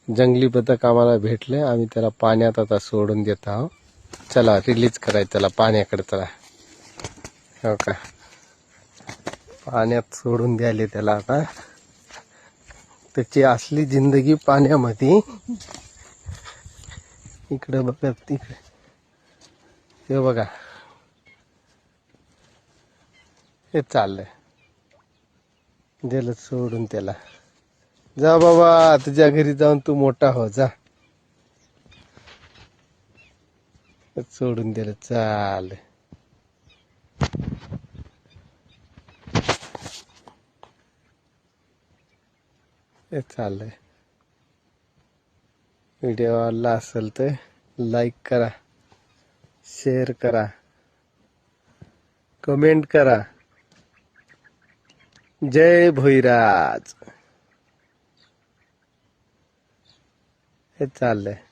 जंगली बदक आम्हाला भेटले, आम्ही त्याला पाण्यात आता सोडून देत आहोत. चला रिलीज करायचं त्याला पाण्याकडे. चला हो का, पाण्यात सोडून द्यायले त्याला आता. त्याची असली जिंदगी पाण्यामध्ये. इकडे बघा, तिकडे हे बघा, हे चाललंय. दिलं सोडून त्याला. जा बाबा, तुझ्या घरी जाऊन तू मोठा हो जा. सोडून दिलं, चाल. हे चाललंय. व्हिडिओ आवडला असेल तर लाईक करा, शेअर करा, कमेंट करा. जय भोईराज. हे चाललंय.